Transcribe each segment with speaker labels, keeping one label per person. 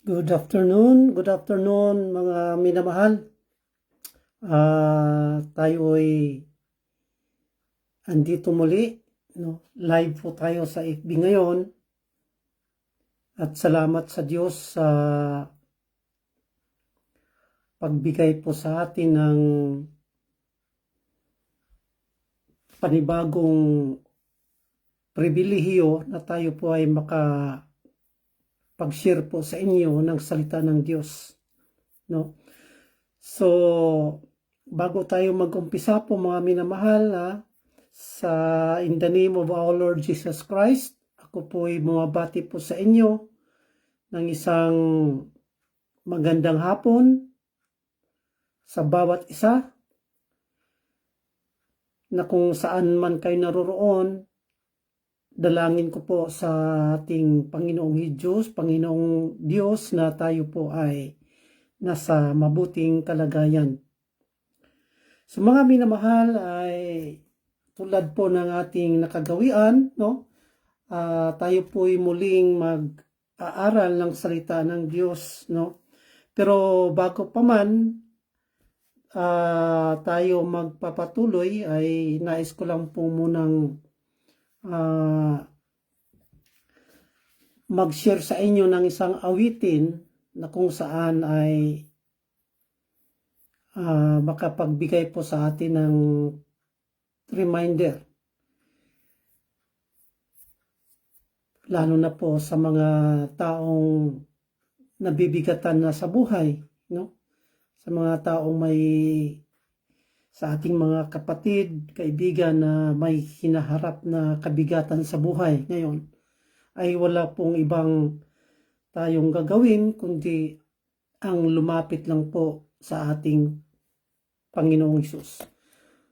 Speaker 1: Good afternoon mga minamahal. Tayo ay andito muli, no? Live po tayo sa FB ngayon. At salamat sa Diyos sa pagbigay po sa atin ng panibagong pribilehiyo na tayo po ay pag-share po sa inyo ng salita ng Diyos, no? So, bago tayo mag-umpisa po mga minamahal, in the name of our Lord Jesus Christ, ako po ay bumabati po sa inyo ng isang magandang hapon sa bawat isa na kung saan man kayo naroroon. Dalangin ko po sa ating Panginoong Diyos na tayo po ay nasa mabuting kalagayan. So mga minamahal, ay tulad po ng ating nakagawian, no? Tayo po ay muling mag-aaral ng salita ng Diyos, no? Pero bago pa man tayo magpapatuloy, ay nais ko lang po munang mag-share sa inyo ng isang awitin na kung saan ay makapagbigay po sa atin ng reminder, lalo na po sa mga taong nabibigatan na sa buhay, no? Sa mga taong sa ating mga kapatid, kaibigan na may hinaharap na kabigatan sa buhay ngayon, ay wala pong ibang tayong gagawin kundi ang lumapit lang po sa ating Panginoong Hesus.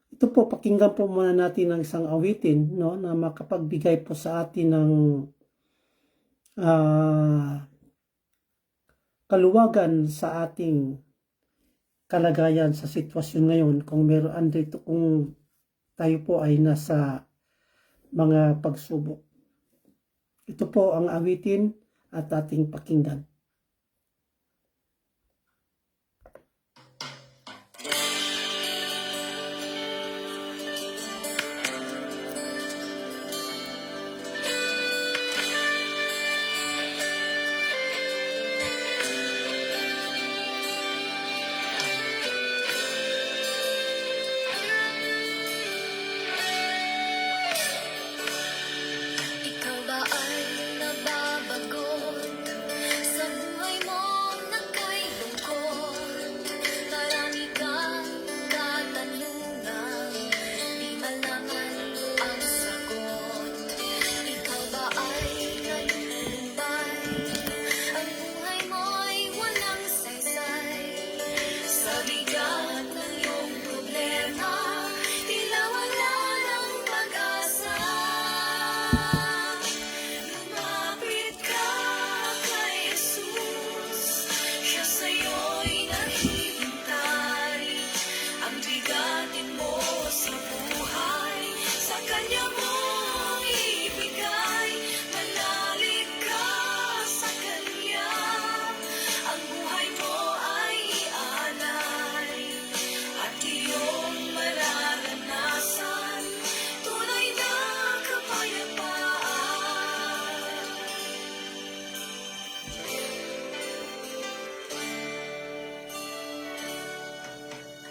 Speaker 1: Ito po, pakinggan po muna natin ng isang awitin, no, na makapagbigay po sa atin ng kaluwagan sa ating kalagayan sa sitwasyon ngayon, kung tayo po ay nasa mga pagsubok. Ito po ang awitin at ating pakinggan.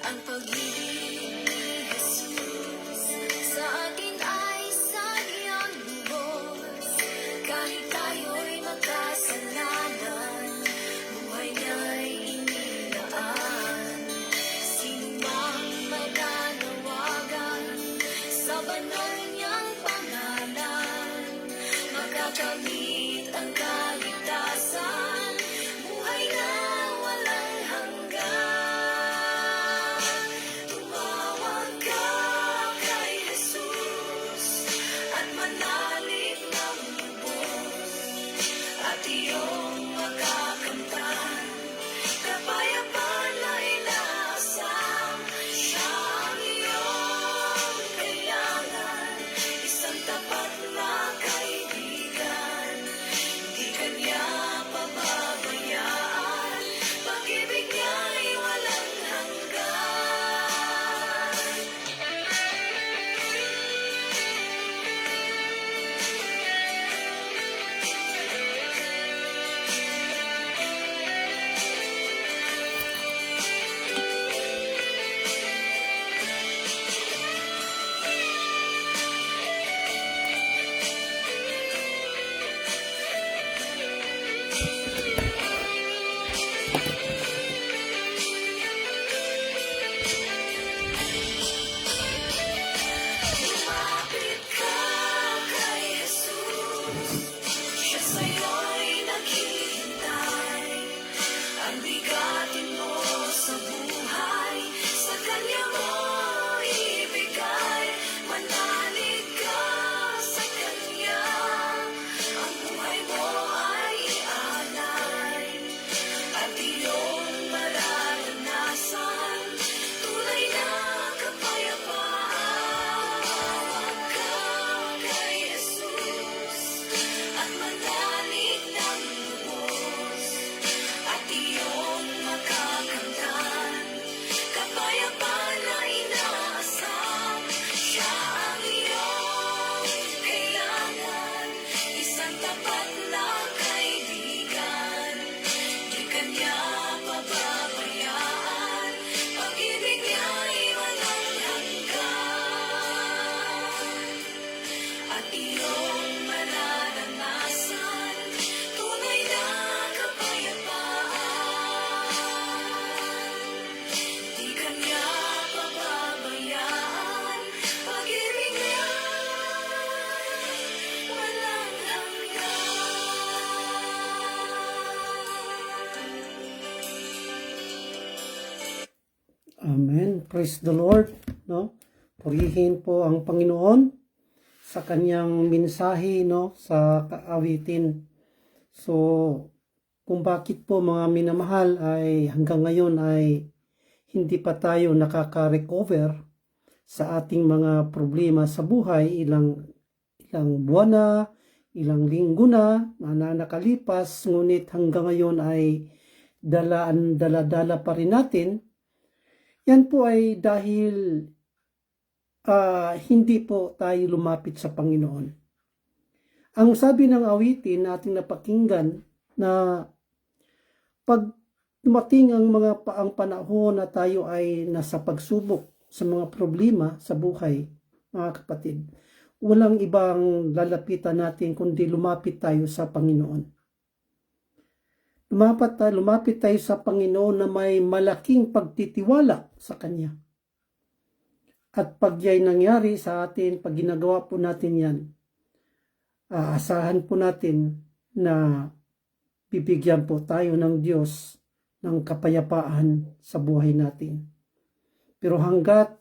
Speaker 2: Ang pag-ibig ni Jesus sa atin ay sadyang lubos. Kahit tayo'y makasalanan, buhay niya'y inilaan. Sino mang maganawagan sa banal niyang pangalan, makakamit ang kaligtasan, buhay na walang hanggan. Kanya pababayaan. ang bigatin mo sa buhay, sa Kanya mo ibigay. Manalig ka sa Kanya, ang buhay mo ay ialay. At iyong mararanasan tunay na kapayapaan. Tawag ka kay Jesus at manalig ng lubos, at iyong makakamtan kapayapaan na inaasam. Siya ang iyong kailangan, isang tapat na kaibigan. Di Kanya pababayaan, pag-ibig niya'y walang hanggan. At iyong mararanasan tunay na kapayapaan. Di Kanya pababayaan, pag-ibig niya'y walang hanggan.
Speaker 1: Amen. Praise the Lord. No? Purihin po ang Panginoon sa kanyang mensahe, no, sa kaawitin. So, kung bakit po mga minamahal ay hanggang ngayon ay hindi pa tayo nakaka-recover sa ating mga problema sa buhay, ilang buwan na, ilang linggo na nakalipas, ngunit hanggang ngayon ay dala-dala pa rin natin. Yan po ay dahil hindi po tayo lumapit sa Panginoon. Ang sabi ng awitin na ating napakinggan na pag dumating ang panahon na tayo ay nasa pagsubok sa mga problema sa buhay, mga kapatid, walang ibang lalapitan natin kundi lumapit tayo sa Panginoon. Lumapit tayo sa Panginoon na may malaking pagtitiwala sa Kanya. At pag ya'y nangyari sa atin, pag ginagawa po natin yan, aasahan po natin na bibigyan po tayo ng Diyos ng kapayapaan sa buhay natin. Pero hanggat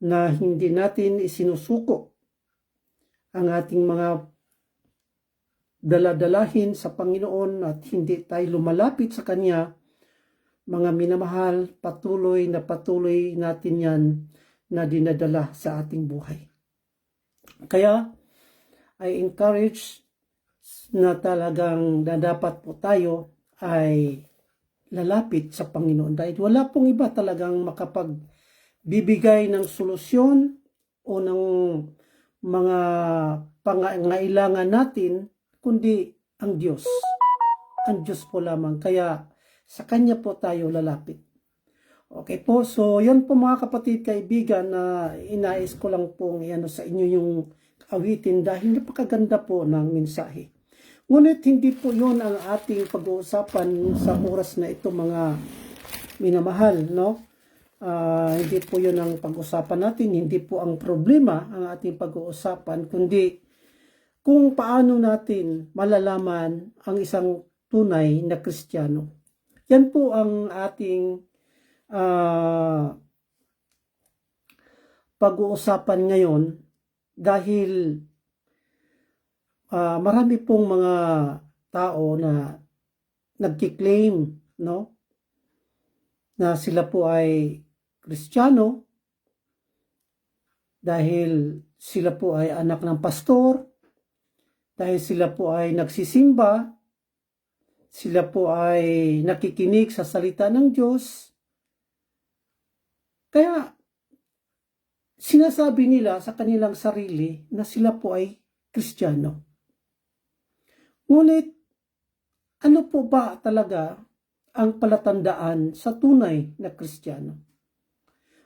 Speaker 1: na hindi natin isinusuko ang ating mga daladalahin sa Panginoon at hindi tayo lumalapit sa Kanya, mga minamahal, patuloy natin yan na dinadala sa ating buhay. Kaya, I encourage na talagang na dapat po tayo ay lalapit sa Panginoon dahil wala pong iba talagang makapagbibigay ng solusyon o ng mga pangangailangan natin kundi ang Diyos. Ang Diyos po lamang. Kaya sa Kanya po tayo lalapit. Okay po, so yan po mga kapatid, kaibigan, na inais ko lang pong iano sa inyo yung awitin dahil napakaganda po ng mensahe. Ngunit hindi po yun ang ating pag-uusapan sa oras na ito mga minamahal, no? Hindi po yun ang pag-uusapan natin, hindi po ang problema ang ating pag-uusapan, kundi kung paano natin malalaman ang isang tunay na Kristiyano. Yan po ang ating pag-uusapan ngayon dahil marami pong mga tao na nagki-claim, no, na sila po ay Kristiyano dahil sila po ay anak ng pastor, dahil sila po ay nagsisimba, sila po ay nakikinig sa salita ng Diyos. Kaya sinasabi nila sa kanilang sarili na sila po ay Kristiyano. Ngunit ano po ba talaga ang palatandaan sa tunay na Kristiyano?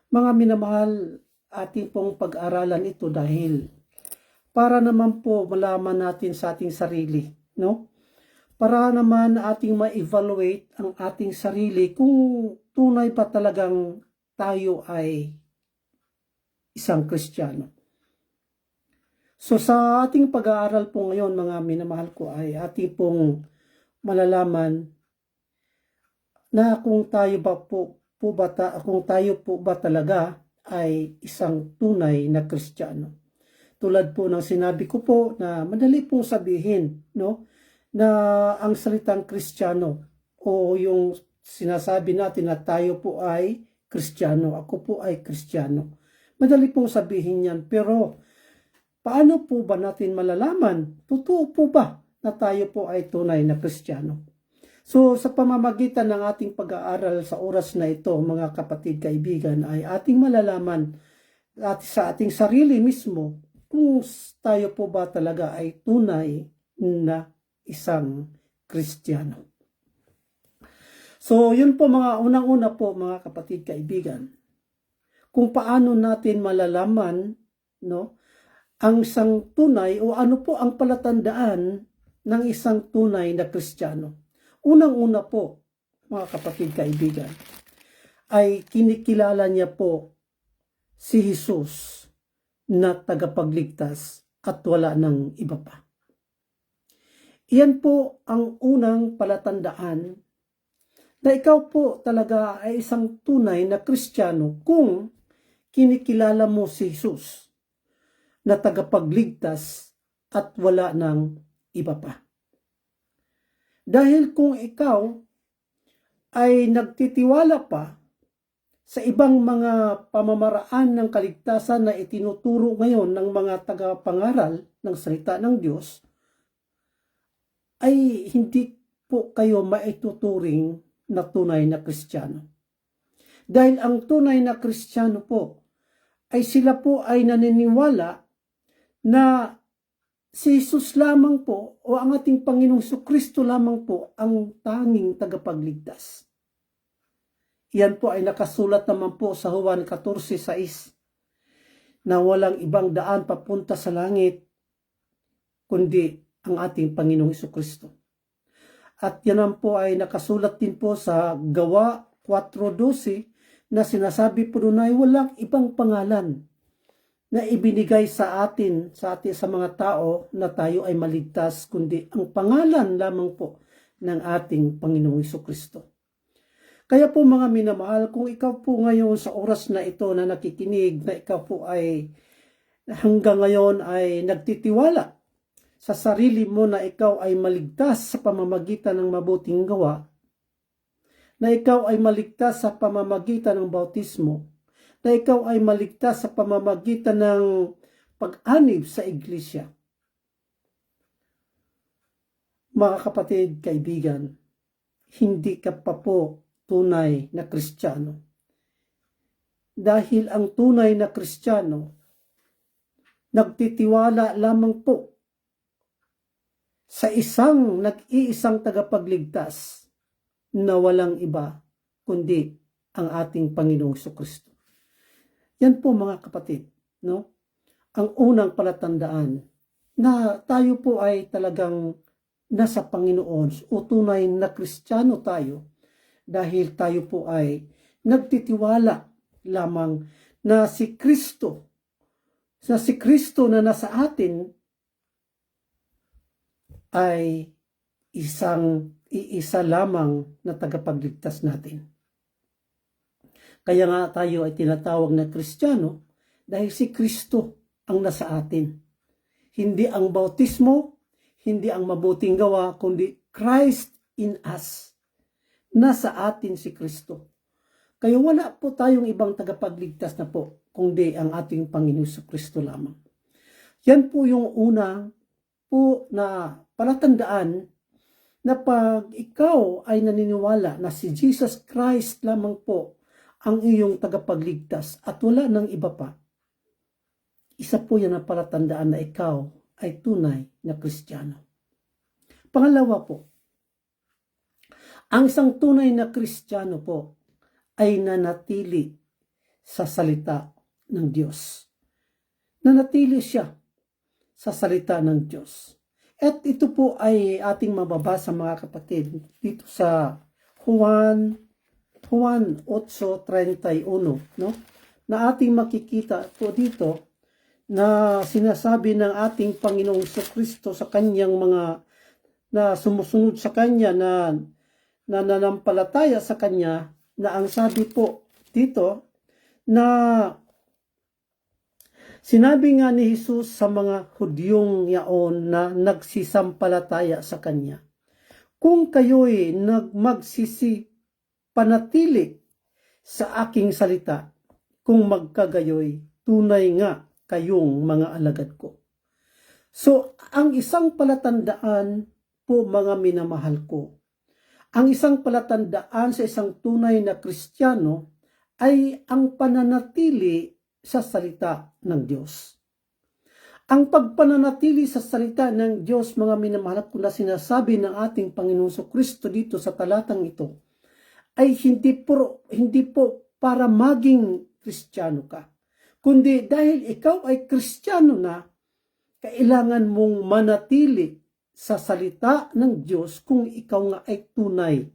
Speaker 1: Mga minamahal, ating pong pag-aralan ito dahil para naman po malaman natin sa ating sarili, no? Para naman ating ma-evaluate ang ating sarili kung tunay ba talagang tayo ay isang Kristiyano. So sa ating pag-aaral po ngayon mga minamahal ko ay ating pong malalaman na kung tayo po ba talaga ay isang tunay na Kristiyano. Tulad po ng sinabi ko po na madali pong sabihin, no, na ang salitang Kristiyano o yung sinasabi natin na tayo po ay Kristiyano, ako po ay Kristiyano. Madali pong sabihin yan, pero paano po ba natin malalaman? Totoo po ba na tayo po ay tunay na Kristiyano? So sa pamamagitan ng ating pag-aaral sa oras na ito, mga kapatid, kaibigan, ay ating malalaman at sa ating sarili mismo kung tayo po ba talaga ay tunay na isang Kristiyano. So yun po mga unang-una po, mga kapatid, kaibigan, kung paano natin malalaman, no, ang isang tunay o ano po ang palatandaan ng isang tunay na Kristiyano. Unang-una po, mga kapatid, kaibigan, ay kinikilala niya po si Jesus na tagapagligtas at wala ng iba pa. Iyan po ang unang palatandaan na ikaw po talaga ay isang tunay na Kristiyano kung kinikilala mo si Jesus na tagapagligtas at wala ng iba pa. Dahil kung ikaw ay nagtitiwala pa sa ibang mga pamamaraan ng kaligtasan na itinuturo ngayon ng mga tagapangaral ng salita ng Diyos, ay hindi po kayo maituturing na tunay na Kristiyano. Dahil ang tunay na Kristiyano po ay sila po ay naniniwala na si Jesus lamang po o ang ating Panginoong Jesucristo lamang po ang tanging tagapagligtas. Yan po ay nakasulat naman po sa Juan 14:6 na walang ibang daan papunta sa langit kundi ang ating Panginoong Jesucristo. At yan po ay nakasulat din po sa Gawa 4:12 na sinasabi po doon ay walang ibang pangalan na ibinigay sa atin sa mga tao na tayo ay maligtas kundi ang pangalan lamang po ng ating Panginoong Jesucristo. Kaya po mga minamahal, kung ikaw po ngayon sa oras na ito na nakikinig, na ikaw po ay hanggang ngayon ay nagtitiwala sa sarili mo na ikaw ay maligtas sa pamamagitan ng mabuting gawa, na ikaw ay maligtas sa pamamagitan ng bautismo, na ikaw ay maligtas sa pamamagitan ng pag-anib sa iglesia. Mga kapatid, kaibigan, hindi ka pa po tunay na Kristiyano. Dahil ang tunay na Kristiyano, nagtitiwala lamang po sa isang nag-iisang tagapagligtas na walang iba kundi ang ating Panginoong Jesucristo. Yan po mga kapatid, no? Ang unang palatandaan na tayo po ay talagang nasa Panginoon o tunay na Kristiyano tayo dahil tayo po ay nagtitiwala lamang na si Kristo na nasa atin ay iisa lamang na tagapagligtas natin. Kaya nga tayo ay tinatawag na Kristiyano dahil si Kristo ang nasa atin. Hindi ang bautismo, hindi ang mabuting gawa, kundi Christ in us. Nasa atin si Kristo. Kaya wala po tayong ibang tagapagligtas na po, kundi ang ating Panginoon Jesucristo lamang. Yan po yung una po na palatandaan na pag ikaw ay naniniwala na si Jesus Christ lamang po ang iyong tagapagligtas at wala ng iba pa, isa po yan ang palatandaan na ikaw ay tunay na Kristiyano. Pangalawa po, ang isang tunay na Kristiyano po ay nanatili sa salita ng Diyos. Nanatili siya sa salita ng Diyos. At ito po ay ating mababasa mga kapatid dito sa Juan 8:31, no? Na ating makikita po dito na sinasabi ng ating Panginoong Jesucristo sa kanyang mga na sumusunod sa kanya na na nanampalataya sa Kanya, na ang sabi po dito na sinabi nga ni Jesus sa mga Hudyong yaon na nagsisampalataya sa Kanya, kung kayo'y panatili sa aking salita, kung magkagayoy, tunay nga kayong mga alagad ko. So, ang isang palatandaan po, mga minamahal ko, ang isang palatandaan sa isang tunay na Kristiyano ay ang pananatili sa salita ng Diyos. Ang pagpananatili sa salita ng Diyos, mga minamahal ko, na sinasabi ng ating Panginoong Kristo dito sa talatang ito, ay hindi po para maging Kristiyano ka, kundi dahil ikaw ay Kristiyano na, kailangan mong manatili sa salita ng Diyos kung ikaw nga ay tunay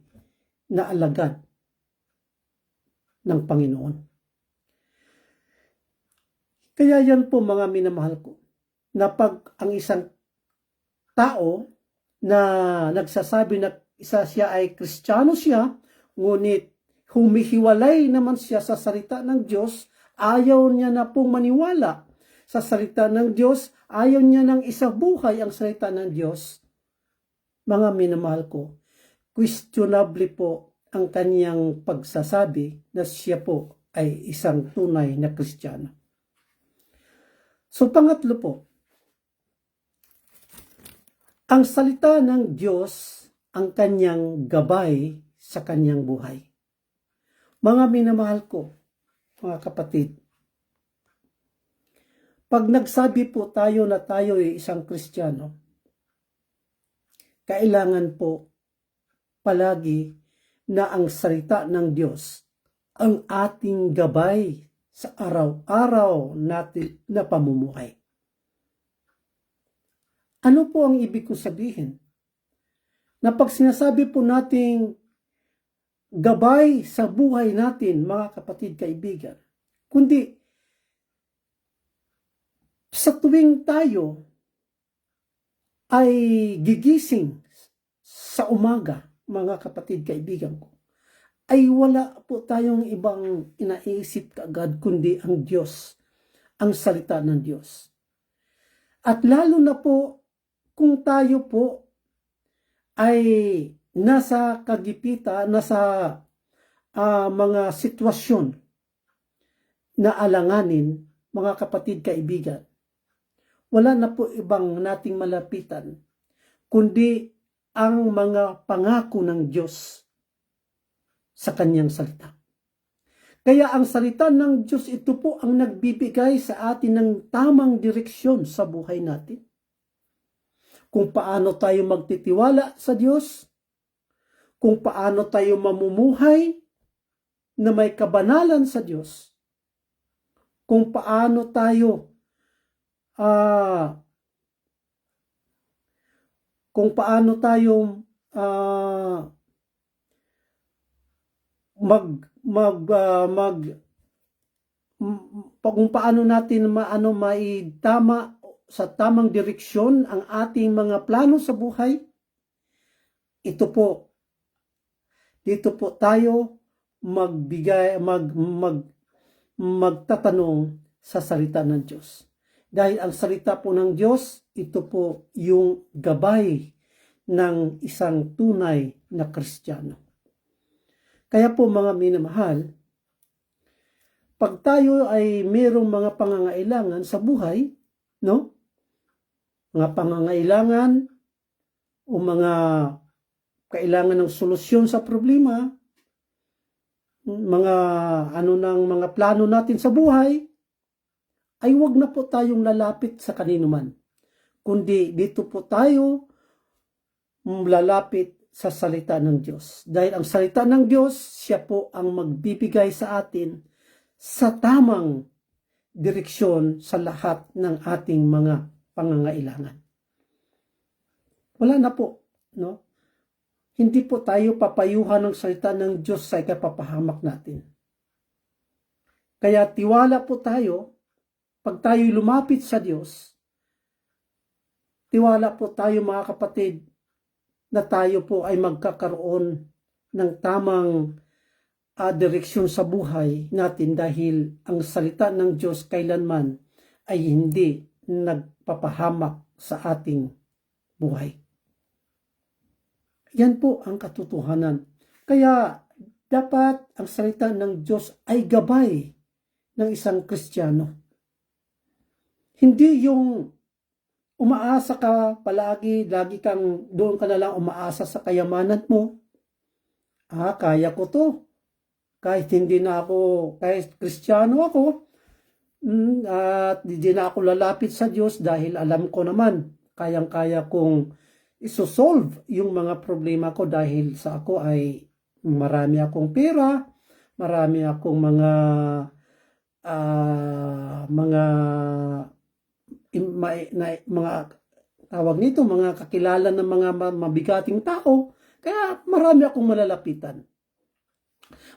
Speaker 1: na alagad ng Panginoon. Kaya yan po, mga minamahal ko, na pag ang isang tao na nagsasabi na siya ay Kristiyano siya, ngunit humihiwalay naman siya sa salita ng Diyos, ayaw niya na pong maniwala sa salita ng Diyos, ayaw niya nang isabuhay ang salita ng Diyos, mga minamahal ko, questionable po ang kaniyang pagsasabi na siya po ay isang tunay na Kristiyano. So, pangatlo po, ang salita ng Diyos ang kanyang gabay sa kanyang buhay. Mga minamahal ko, mga kapatid, pag nagsabi po tayo na tayo ay isang Kristiyano, kailangan po palagi na ang salita ng Diyos ang ating gabay sa araw-araw natin na pamumuhay. Ano po ang ibig ko sabihin? Na pag sinasabi po nating gabay sa buhay natin, mga kapatid, kaibigan, kundi sa tuwing tayo ay gigising sa umaga, mga kapatid, kaibigan ko, ay wala po tayong ibang inaisip kaagad kundi ang Diyos, ang salita ng Diyos. At lalo na po kung tayo po ay nasa kagipitan, nasa mga sitwasyon na alanganin, mga kapatid, kaibigan, wala na po ibang nating malapitan kundi ang mga pangako ng Diyos sa kanyang salita. Kaya ang salita ng Diyos, ito po ang nagbibigay sa atin ng tamang direksyon sa buhay natin. Kung paano tayo magtitiwala sa Diyos, kung paano tayo mamumuhay na may kabanalan sa Diyos, kung paano tayo kung paano natin maitama sa tamang direksyon ang ating mga plano sa buhay. Dito po tayo magtatanong sa salita ng Diyos. Dahil ang salita po ng Diyos, ito po yung gabay ng isang tunay na Kristiyano. Kaya po, mga minamahal, pag tayo ay mayroong mga pangangailangan sa buhay, no? Mga pangangailangan o mga kailangan ng solusyon sa problema, mga mga plano natin sa buhay, ay wag na po tayong lalapit sa kanino man, kundi dito po tayo lalapit sa salita ng Diyos. Dahil ang salita ng Diyos, siya po ang magbibigay sa atin sa tamang direksyon sa lahat ng ating mga pangangailangan. Wala na po, no? Hindi po tayo papayuhan ng salita ng Diyos sa ikapapahamak natin. Kaya tiwala po tayo. Pag tayo'y lumapit sa Diyos, tiwala po tayo, mga kapatid, na tayo po ay magkakaroon ng tamang direksyon sa buhay natin dahil ang salita ng Diyos kailanman ay hindi nagpapahamak sa ating buhay. Yan po ang katotohanan. Kaya dapat ang salita ng Diyos ay gabay ng isang Kristiyano. Hindi yung umaasa ka palagi, lagi kang doon ka na lang umaasa sa kayamanan mo. Kaya ko to. Kahit hindi na ako, kahit Kristiyano ako, at hindi na ako lalapit sa Diyos dahil alam ko naman, kayang-kaya kong isosolve yung mga problema ko dahil sa ako ay marami akong pera, marami akong mga tawag nito, mga kakilala ng mga mabigating tao, kaya marami akong malalapitan.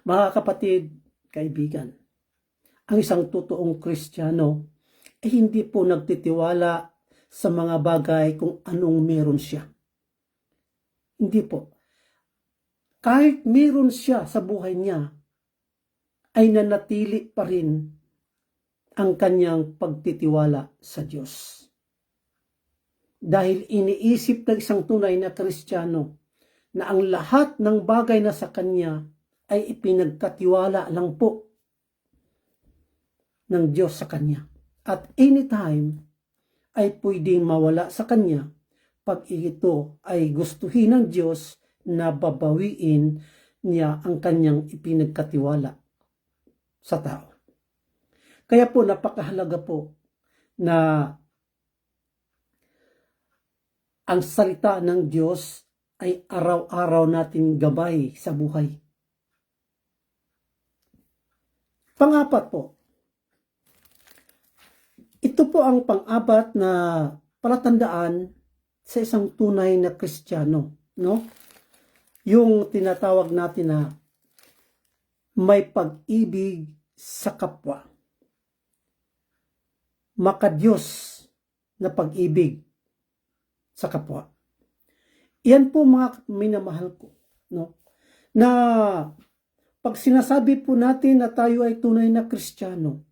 Speaker 1: Mga kapatid, kaibigan, ang isang totoong Kristiyano ay hindi po nagtitiwala sa mga bagay kung anong meron siya. Hindi po. Kahit meron siya sa buhay niya, ay nanatili pa rin ang kanyang pagtitiwala sa Diyos. Dahil iniisip ng isang tunay na Kristiyano na ang lahat ng bagay na sa kanya ay ipinagkatiwala lang po ng Diyos sa kanya. At anytime ay pwedeng mawala sa kanya pag ito ay gustuhin ng Diyos na babawiin niya ang kanyang ipinagkatiwala sa tao. Kaya po napakahalaga po na ang salita ng Diyos ay araw-araw natin gabay sa buhay. Pang-apat po, ito po ang pang-apat na palatandaan sa isang tunay na Kristiyano, no? Yung tinatawag natin na may pag-ibig sa kapwa. Makadiyos na pag-ibig sa kapwa. Yan po mga minamahal ko, no? Na pag sinasabi po natin na tayo ay tunay na Kristiyano,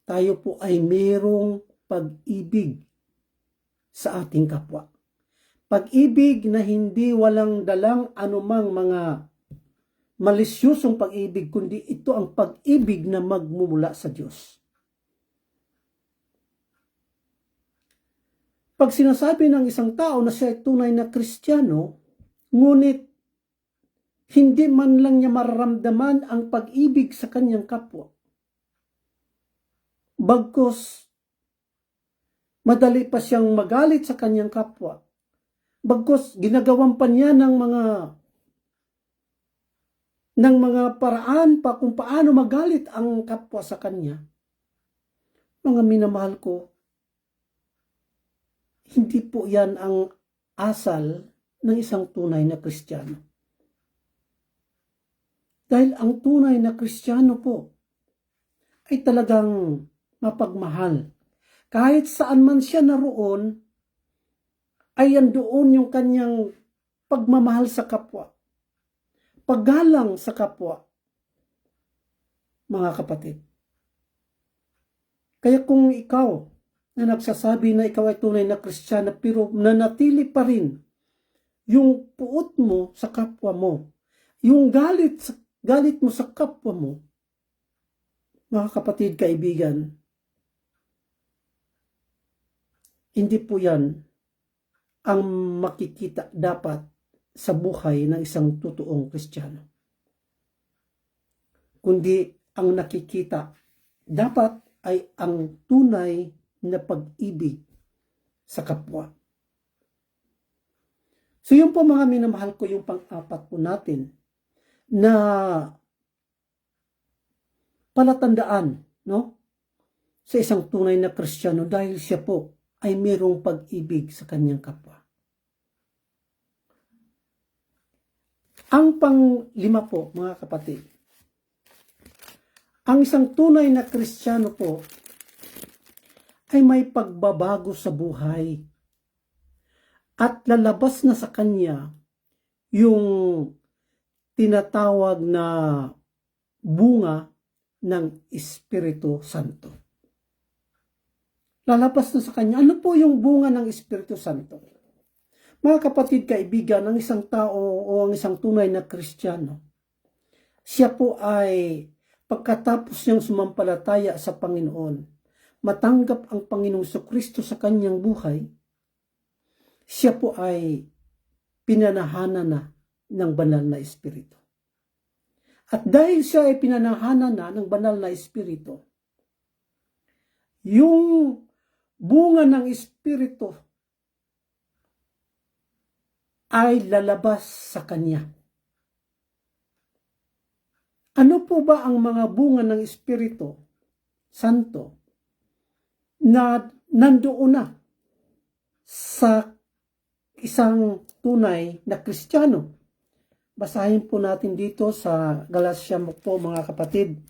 Speaker 1: tayo po ay mayroong pag-ibig sa ating kapwa. Pag-ibig na hindi walang dalang anumang mga malisyosong pag-ibig, kundi ito ang pag-ibig na magmumula sa Diyos. Pag sinasabi ng isang tao na siya ay tunay na Kristiyano, ngunit hindi man lang niya mararamdaman ang pag-ibig sa kanyang kapwa, bagkus madali pa siyang magalit sa kanyang kapwa, bagkus ginagawan pa niya ng mga paraan pa kung paano magalit ang kapwa sa kanya. Mga minamahal ko, hindi po yan ang asal ng isang tunay na Kristiyano. Dahil ang tunay na Kristiyano po ay talagang mapagmahal. Kahit saan man siya naroon, ay yandoon yung kanyang pagmamahal sa kapwa. Paggalang sa kapwa, mga kapatid. Kaya kung ikaw na nagsasabi na ikaw ay tunay na Kristiyano pero nanatili pa rin yung puot mo sa kapwa mo, yung galit mo sa kapwa mo, mga kapatid, kaibigan, hindi po yan ang makikita dapat sa buhay ng isang totoong Kristiyano. Kundi ang nakikita dapat ay ang tunay na pag-ibig sa kapwa. So yun po mga minamahal ko, yung pang-apat po natin na palatandaan, no? Sa isang tunay na Kristiyano dahil siya po ay mayroong pag-ibig sa kanyang kapwa. Ang pang-lima po, mga kapatid, ang isang tunay na Kristiyano po ay may pagbabago sa buhay at lalabas na sa kanya yung tinatawag na bunga ng Espiritu Santo. Lalabas na sa kanya, ano po yung bunga ng Espiritu Santo? Mga kapatid, kaibigan, ang isang tao o ang isang tunay na Kristiyano, siya po ay pagkatapos niyang sumampalataya sa Panginoon, matanggap ang Panginoong Kristo sa kanyang buhay, siya po ay pinanahanan na ng banal na Espiritu. At dahil siya ay pinanahanan na ng banal na Espiritu, yung bunga ng Espiritu ay lalabas sa kanya. Ano po ba ang mga bunga ng Espiritu Santo na nandoon na sa isang tunay na Kristiyano? Basahin po natin dito sa Galatians po, mga kapatid.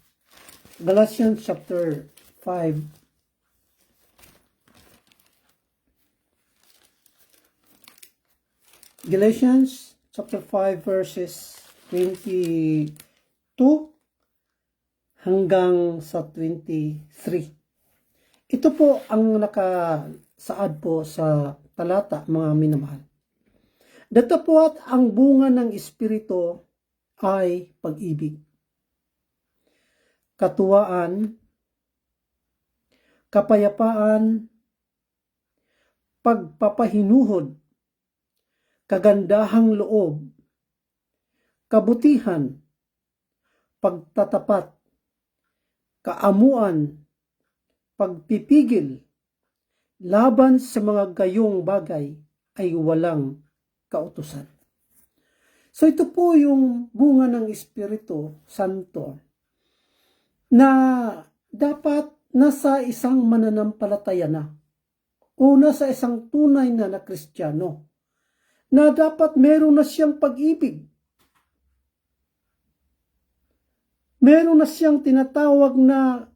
Speaker 1: Galatians chapter 5. Galatians chapter 5 verses 22 hanggang sa 23. Ito po ang nakasaad po sa talata, mga minamahal. Datapwat ang bunga ng Espiritu ay pag-ibig, katuwaan, kapayapaan, pagpapahinuhod, kagandahang loob, kabutihan, pagtatapat, kaamuan, pagpipigil, laban sa mga gayong bagay ay walang kautusan. So ito po yung bunga ng Espiritu Santo na dapat nasa isang mananampalataya na o nasa isang tunay na Kristiyano na dapat meron na siyang pag-ibig. Meron na siyang tinatawag na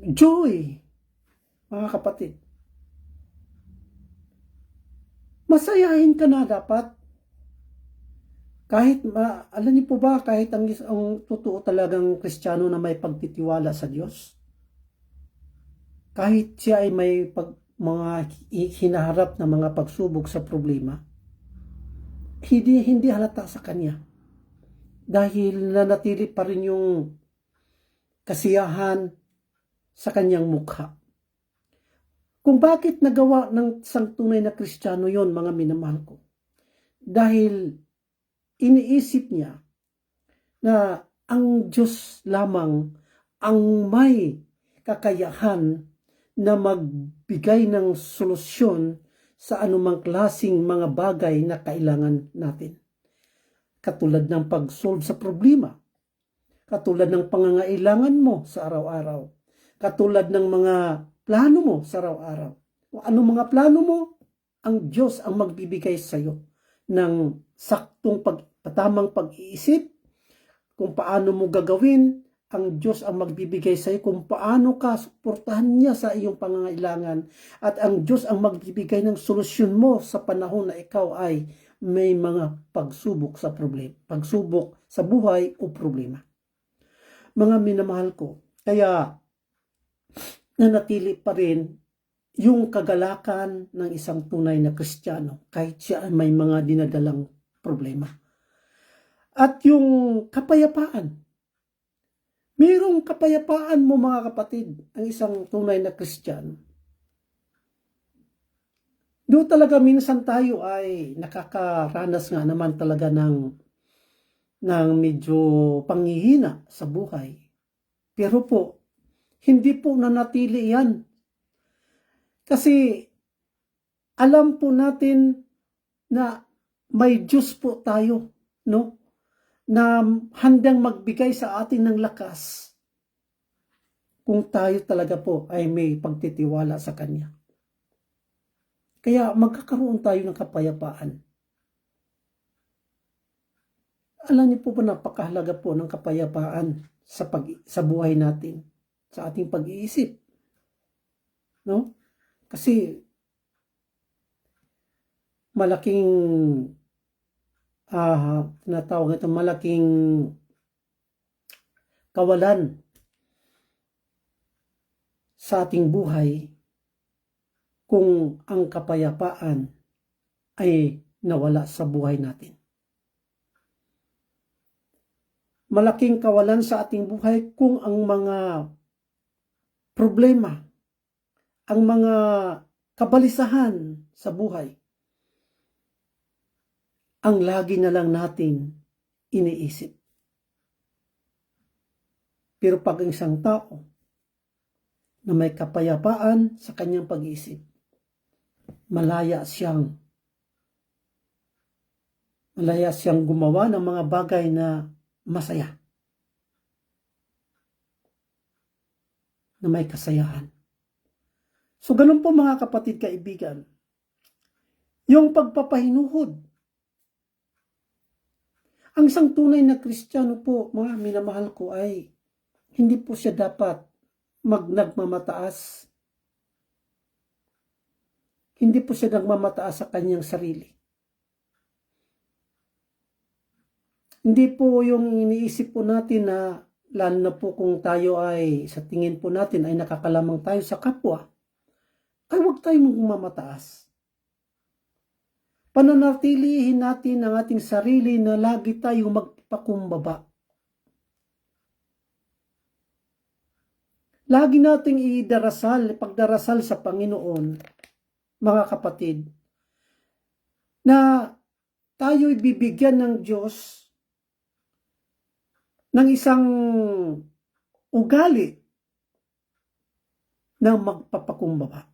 Speaker 1: joy, mga kapatid. Masayahin ka na dapat. Kahit, alam niyo po ba, kahit ang totoo talagang Kristiyano na may pagtitiwala sa Diyos, kahit siya ay may mga hinaharap na mga pagsubok sa problema, hindi halata sa kanya. Dahil nanatili pa rin yung kasiyahan sa kanyang mukha. Kung bakit nagawa ng isang tunay na Kristiyano yon, mga minamahal ko? Dahil iniisip niya na ang Diyos lamang ang may kakayahan na magbigay ng solusyon sa anumang klasing mga bagay na kailangan natin. Katulad ng pag-solve sa problema, katulad ng pangangailangan mo sa araw-araw, katulad ng mga plano mo sa araw-araw. Kung anong mga plano mo, ang Diyos ang magbibigay sa iyo ng saktong tamang pag-iisip kung paano mo gagawin. Ang Diyos ang magbibigay sa iyo kung paano ka suportahan niya sa iyong pangangailangan, at ang Diyos ang magbibigay ng solusyon mo sa panahon na ikaw ay may mga pagsubok sa problema, pagsubok sa buhay o problema. Mga minamahal ko, kaya nanatili pa rin yung kagalakan ng isang tunay na Kristiyano kahit siya ay may mga dinadalang problema. At yung kapayapaan. Mayroong kapayapaan mo, mga kapatid, ang isang tunay na Kristiyano. Doon talaga minsan tayo ay nakakaranas nga naman talaga ng medyo panghihina sa buhay. Pero po, hindi po nanatili yan. Kasi alam po natin na may Diyos po tayo, no? Na handang magbigay sa atin ng lakas kung tayo talaga po ay may pagtitiwala sa Kanya. Kaya magkakaroon tayo ng kapayapaan. Alam niyo po ba, napakahalaga po ng kapayapaan sa buhay natin, sa ating pag-iisip. No? Kasi malaking tinatawag ito malaking kawalan sa ating buhay kung ang kapayapaan ay nawala sa buhay natin. Malaking kawalan sa ating buhay kung ang mga problema, ang mga kabalisahan sa buhay, ang lagi na lang natin iniisip. Pero pag ang isang tao na may kapayapaan sa kanyang pag-iisip, malaya siyang gumawa ng mga bagay na masaya, na may kasayahan. So ganun po mga kapatid, kaibigan, yung pagpapahinuhod. Ang isang tunay na Kristiyano po, mga minamahal ko, ay hindi po siya dapat nagmamataas. Hindi po siya nagmamataas sa kanyang sarili. Hindi po yung iniisip po natin na, lalo na po kung tayo ay, sa tingin po natin ay nakakalamang tayo sa kapwa, ay huwag tayong magmamataas. Pananatilihin natin ang ating sarili na lagi tayong magpakumbaba. Lagi nating pagdarasal sa Panginoon, mga kapatid, na tayo'y bibigyan ng Diyos ng isang ugali na magpapakumbaba.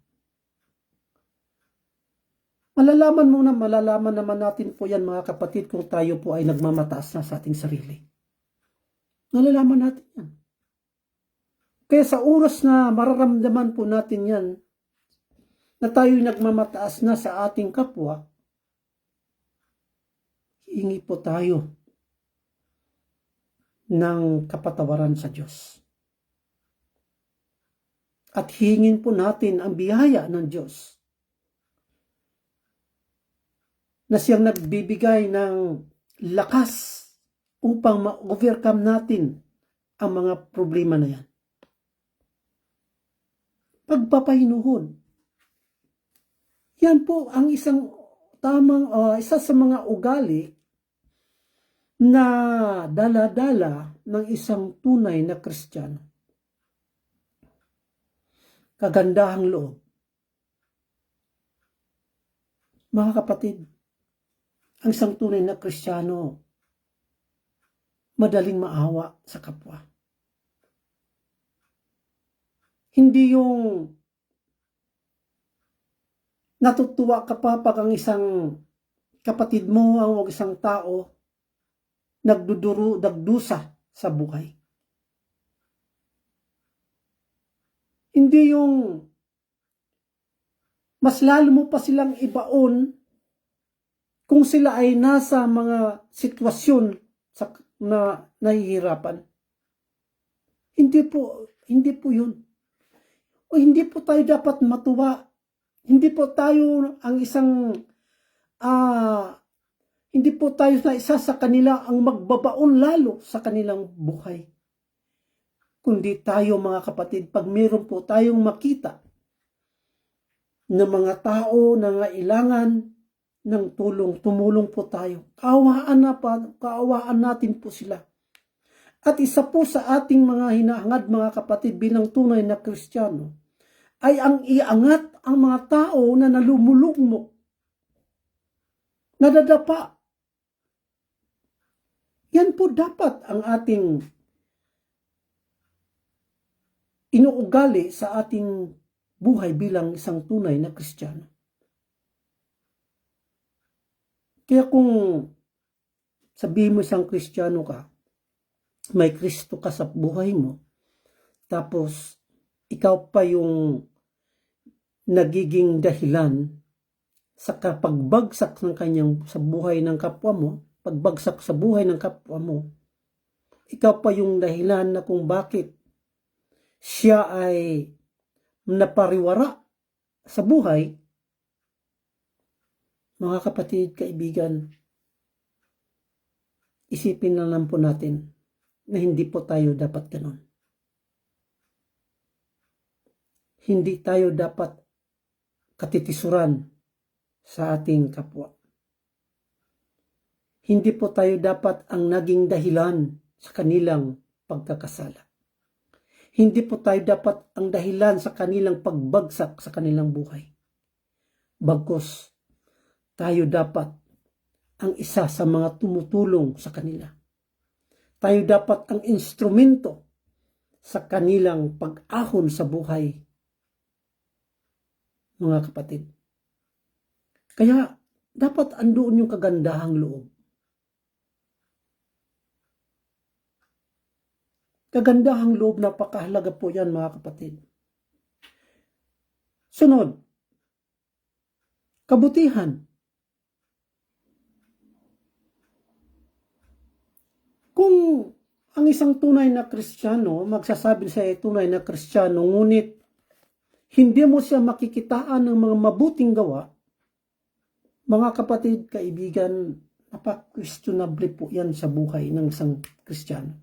Speaker 1: Malalaman naman natin po yan, mga kapatid, kung tayo po ay nagmamataas na sa ating sarili. Malalaman natin yan. Kaya sa oras na mararamdaman po natin yan, na tayo'y nagmamataas na sa ating kapwa, hingi po tayo ng kapatawaran sa Diyos. At hingin po natin ang biyaya ng Diyos na siyang nagbibigay ng lakas upang ma-overcome natin ang mga problema na yan. Pagpapahinuhod. Yan po ang isa sa mga ugali na dala-dala ng isang tunay na Kristiyano. Kagandahang loob. Mga kapatid, ang isang tunay na Kristiyano, madaling maawa sa kapwa. Hindi yung natutuwa ka pa pag ang isang kapatid mo o isang tao nagdusa sa buhay. Hindi yung mas lalo mo pa silang ibaon kung sila ay nasa mga sitwasyon na nahihirapan. Hindi po yun. O hindi po tayo dapat matuwa. Hindi po tayo ang isang hindi po tayo na isa sa kanila ang magbabaon lalo sa kanilang buhay. Kundi tayo, mga kapatid, pag meron po tayong makita na mga tao na ngailangan ng tulong, tumulong po tayo. Kaawaan natin po sila. At isa po sa ating mga hinahangad, mga kapatid, bilang tunay na Kristiyano, ay ang iangat ang mga tao na nalumulugmok, nadadapa. Yan po dapat ang ating inuugali sa ating buhay bilang isang tunay na Kristiyano. Kaya kung sabihin mo isang Kristiyano ka, may Kristo ka sa buhay mo, tapos ikaw pa yung nagiging dahilan sa pagbagsak sa buhay ng kapwa mo, pagbagsak sa buhay ng kapwa mo, ikaw pa yung dahilan na kung bakit siya ay napariwara sa buhay. Mga kapatid, kaibigan, isipin na lang po natin na hindi po tayo dapat ganun. Hindi tayo dapat katitisuran sa ating kapwa. Hindi po tayo dapat ang naging dahilan sa kanilang pagkakasala. Hindi po tayo dapat ang dahilan sa kanilang pagbagsak sa kanilang buhay. Bagkus, tayo dapat ang isa sa mga tumutulong sa kanila. Tayo dapat ang instrumento sa kanilang pag-ahon sa buhay, mga kapatid. Kaya, dapat andoon yung kagandahang loob. Kagandahang loob, napakahalaga po yan, mga kapatid. Sunod, kabutihan. Kung ang isang tunay na Kristiyano, magsasabi siya ay tunay na Kristiyano, ngunit hindi mo siya makikitaan ng mga mabuting gawa, mga kapatid, kaibigan, napaka-questionable po yan sa buhay ng isang Kristiyano.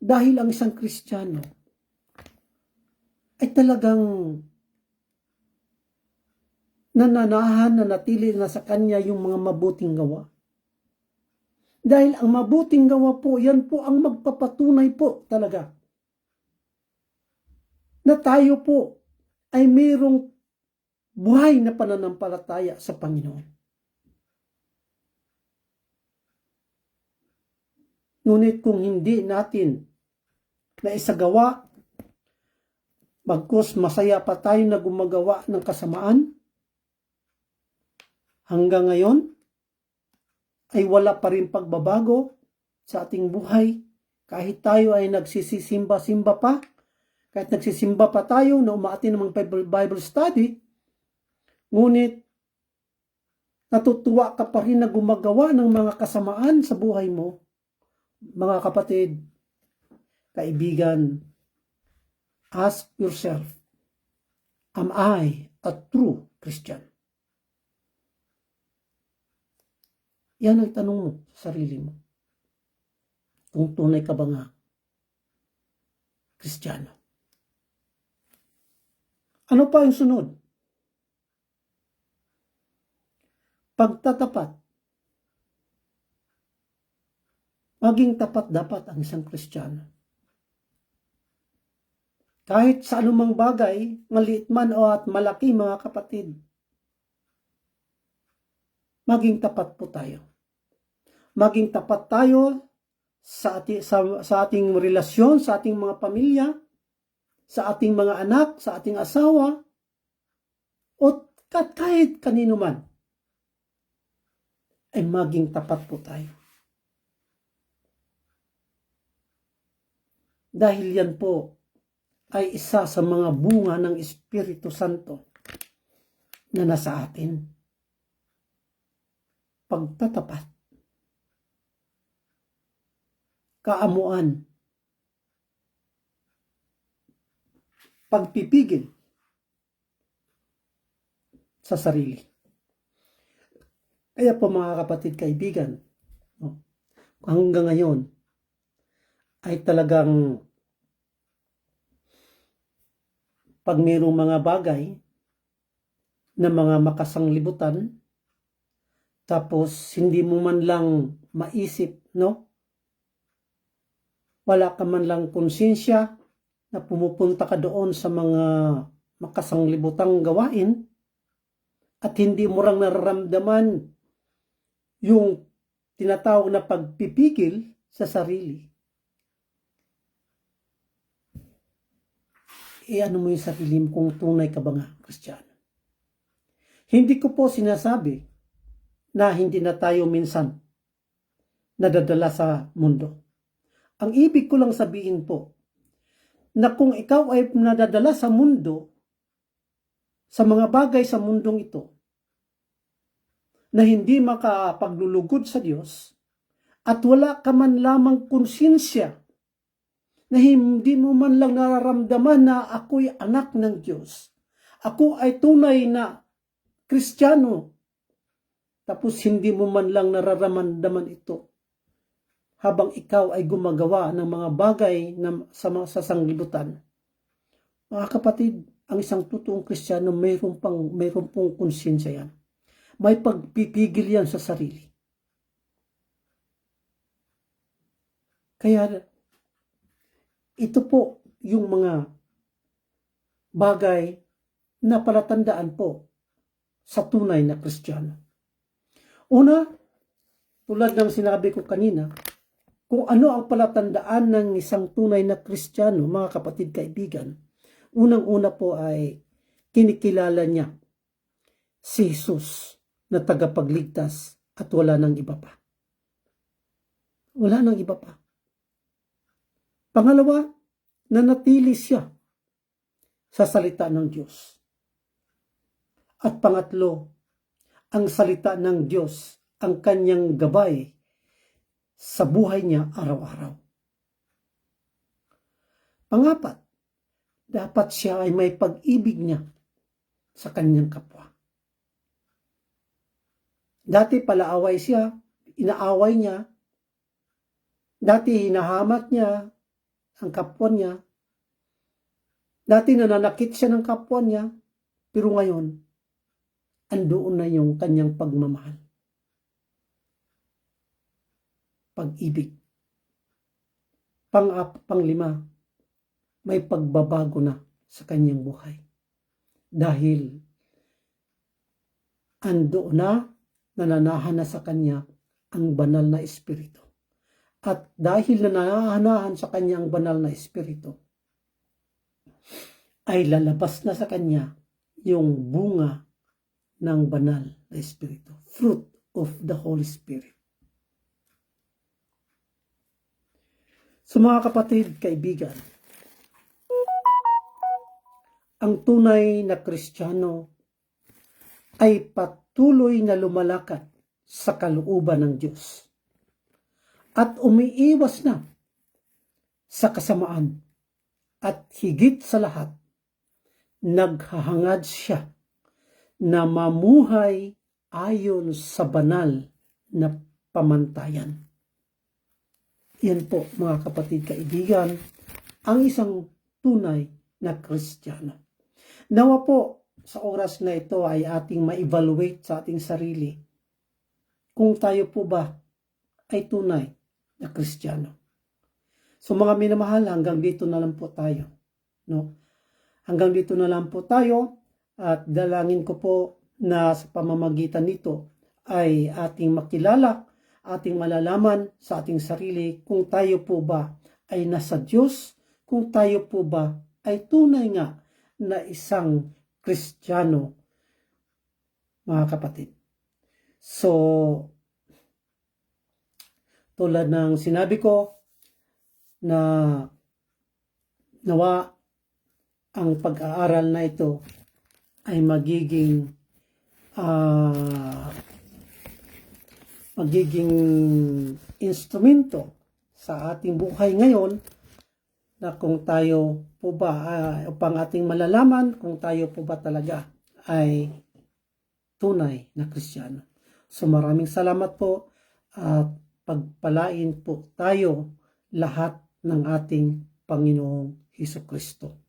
Speaker 1: Dahil ang isang Kristiyano ay talagang nanatili na sa kanya yung mga mabuting gawa. Dahil ang mabuting gawa po, yan po ang magpapatunay po talaga na tayo po ay mayroong buhay na pananampalataya sa Panginoon. Ngunit kung hindi natin na isagawa, bagkus masaya pa tayo na gumagawa ng kasamaan, hanggang ngayon ay wala pa rin pagbabago sa ating buhay. Kahit tayo ay nagsisisimba-simba pa, kahit nagsisimba pa tayo na umaatin ng mga Bible study, ngunit natutuwa ka pa rin na gumagawa ng mga kasamaan sa buhay mo, mga kapatid, kaibigan, ask yourself, am I a true Christian? Yan ang tanong mo sa sarili mo. Kung tunay ka ba nga Kristiyano? Ano pa yung sunod? Pagtatapat. Maging tapat dapat ang isang Kristiyano. Kahit sa anumang bagay, maliit man o at malaki, mga kapatid, maging tapat po tayo. Maging tapat tayo sa ating relasyon, sa ating mga pamilya, sa ating mga anak, sa ating asawa, o kahit kanino man, ay maging tapat po tayo. Dahil yan po ay isa sa mga bunga ng Espiritu Santo na nasa atin. Pagtatapat, kaamuan, pagpipigil sa sarili. Kaya po, mga kapatid, kaibigan, hanggang ngayon ay talagang pag mayroong mga bagay na mga makasanglibutan, tapos hindi mo man lang maisip, no? Wala ka man lang konsensya na pumupunta ka doon sa mga makasanglibutang gawain at hindi mo lang nararamdaman yung tinatawag na pagpipigil sa sarili. Ano mo yung sarili mo kung tunay ka ba nga Kristiyano? Hindi ko po sinasabi na hindi na tayo minsan nadadala sa mundo. Ang ibig ko lang sabihin po, na kung ikaw ay nadadala sa mundo, sa mga bagay sa mundong ito, na hindi makapaglulugod sa Diyos, at wala ka man lamang konsensya, na hindi mo man lang nararamdaman na ako'y anak ng Diyos, ako ay tunay na Kristiyano, tapos hindi mo man lang nararamdaman ito habang ikaw ay gumagawa ng mga bagay na sa sanglibutan. Mga kapatid, ang isang totoong Kristiyano mayroon pong konsensya yan. May pagpipigil yan sa sarili. Kaya ito po yung mga bagay na palatandaan po sa tunay na Kristiyano. Una, tulad ng sinabi ko kanina, kung ano ang palatandaan ng isang tunay na Kristiyano, mga kapatid kaibigan, unang-una po ay kinikilala niya si Jesus na tagapagligtas at wala nang iba pa. Wala nang iba pa. Pangalawa, nanatili siya sa salita ng Diyos. At pangatlo, ang salita ng Diyos ang kanyang gabay sa buhay niya araw-araw. Pangapat, dapat siya ay may pag-ibig niya sa kanyang kapwa. Dati palaaway siya, inaaway niya, dati hinahamak niya ang kapwa niya, dati nananakit siya ng kapwa niya, pero ngayon, andoon na yung kanyang pagmamahal. Pag-ibig. Panglima, may pagbabago na sa kanyang buhay. Dahil andoon na, nananahan na sa kanya ang banal na espiritu. At dahil nananahan sa kanya ang banal na espiritu, ay lalabas na sa kanya yung bunga ng banal na espiritu. Fruit of the Holy Spirit. So mga kapatid, kaibigan, ang tunay na Kristiyano ay patuloy na lumalakad sa kalooban ng Diyos at umiiwas na sa kasamaan at higit sa lahat, naghahangad siya na mamuhay ayon sa banal na pamantayan. Yan po mga kapatid kaibigan, ang isang tunay na Kristiyano. Nawa po sa oras na ito ay ating ma-evaluate sa ating sarili kung tayo po ba ay tunay na Kristiyano. So mga minamahal, hanggang dito na lang po tayo. No? Hanggang dito na lang po tayo at dalangin ko po na sa pamamagitan nito ay ating makilala, ating malalaman sa ating sarili kung tayo po ba ay nasa Diyos, kung tayo po ba ay tunay nga na isang Kristiyano, mga kapatid. So, tulad ng sinabi ko na nawa ang pag-aaral na ito ay magiging instrumento sa ating buhay ngayon na kung tayo po ba upang ating malalaman kung tayo po ba talaga ay tunay na Kristiyano. So maraming salamat po at pagpalain po tayo lahat ng ating Panginoong Hesukristo.